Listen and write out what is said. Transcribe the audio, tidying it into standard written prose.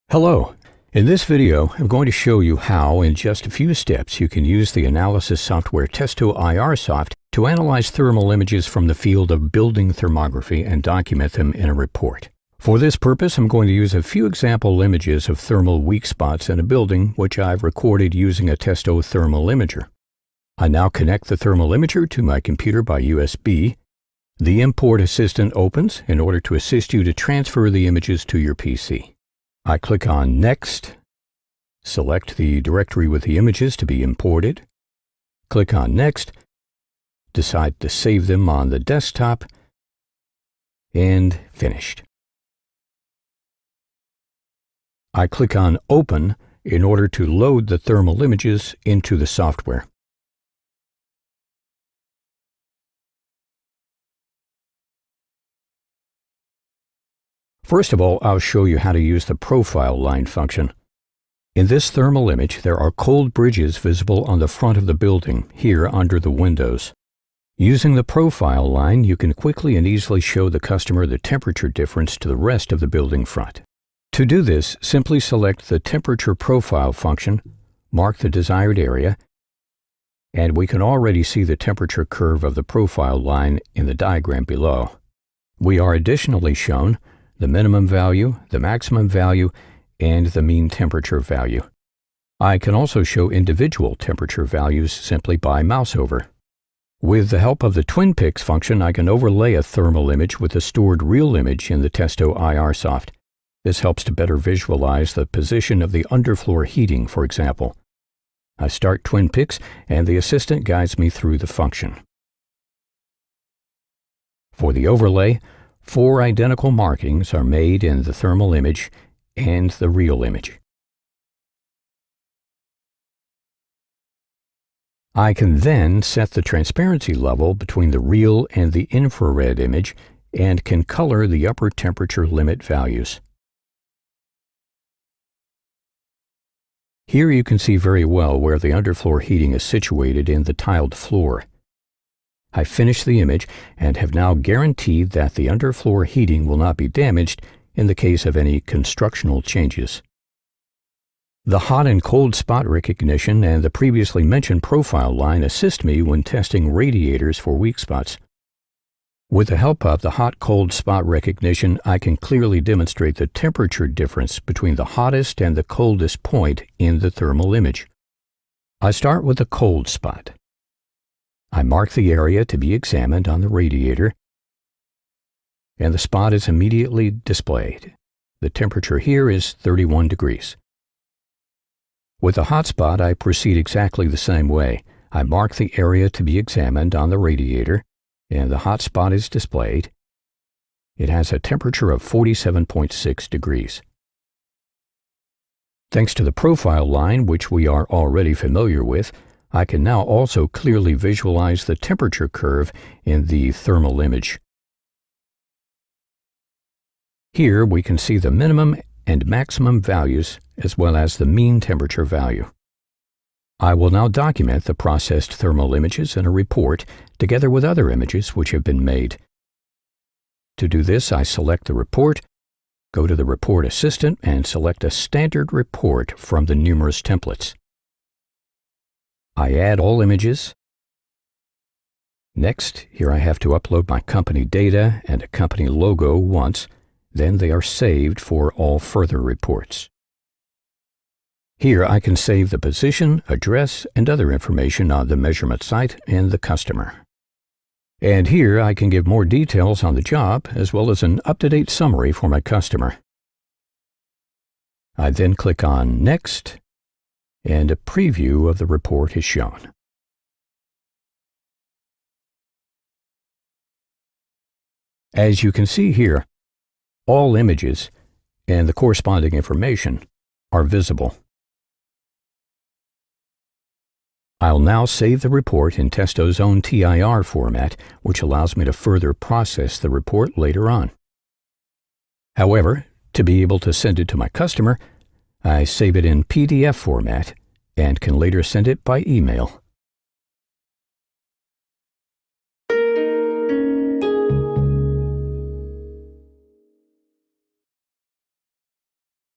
Hello. In this video, I'm going to show you how, in just a few steps, you can use the analysis software Testo IRSoft to analyze thermal images from the field of building thermography and document them in a report. For this purpose, I'm going to use a few example images of thermal weak spots in a building, which I've recorded using a Testo thermal imager. I now connect the thermal imager to my computer by USB. The import assistant opens in order to assist you to transfer the images to your PC. I click on Next, select the directory with the images to be imported, click on Next, decide to save them on the desktop, and Finished. I click on Open in order to load the thermal images into the software. First of all, I'll show you how to use the profile line function. In this thermal image, there are cold bridges visible on the front of the building, here under the windows. Using the profile line, you can quickly and easily show the customer the temperature difference to the rest of the building front. To do this, simply select the temperature profile function, mark the desired area, and we can already see the temperature curve of the profile line in the diagram below. We are additionally shown the minimum value, the maximum value, and the mean temperature value. I can also show individual temperature values simply by mouse over. With the help of the Twin Pix function, I can overlay a thermal image with a stored real image in the Testo IRSoft. This helps to better visualize the position of the underfloor heating, for example. I start Twin Pix, and the assistant guides me through the function. For the overlay, 4 identical markings are made in the thermal image and the real image. I can then set the transparency level between the real and the infrared image and can color the upper temperature limit values. Here you can see very well where the underfloor heating is situated in the tiled floor. I finished the image and have now guaranteed that the underfloor heating will not be damaged in the case of any constructional changes. The hot and cold spot recognition and the previously mentioned profile line assist me when testing radiators for weak spots. With the help of the hot-cold spot recognition, I can clearly demonstrate the temperature difference between the hottest and the coldest point in the thermal image. I start with the cold spot. I mark the area to be examined on the radiator, and the spot is immediately displayed. The temperature here is 31 degrees. With the hot spot, I proceed exactly the same way. I mark the area to be examined on the radiator, and the hot spot is displayed. It has a temperature of 47.6 degrees. Thanks to the profile line, which we are already familiar with, I can now also clearly visualize the temperature curve in the thermal image. Here we can see the minimum and maximum values as well as the mean temperature value. I will now document the processed thermal images in a report together with other images which have been made. To do this, I select the report, go to the Report Assistant, and select a standard report from the numerous templates. I add all images. Next, here I have to upload my company data and a company logo once, then they are saved for all further reports. Here I can save the position, address, and other information on the measurement site and the customer. And here I can give more details on the job as well as an up-to-date summary for my customer. I then click on Next, and a preview of the report is shown. As you can see here, all images and the corresponding information are visible. I'll now save the report in Testo's own TIR format, which allows me to further process the report later on. However, to be able to send it to my customer, I save it in PDF format and can later send it by email.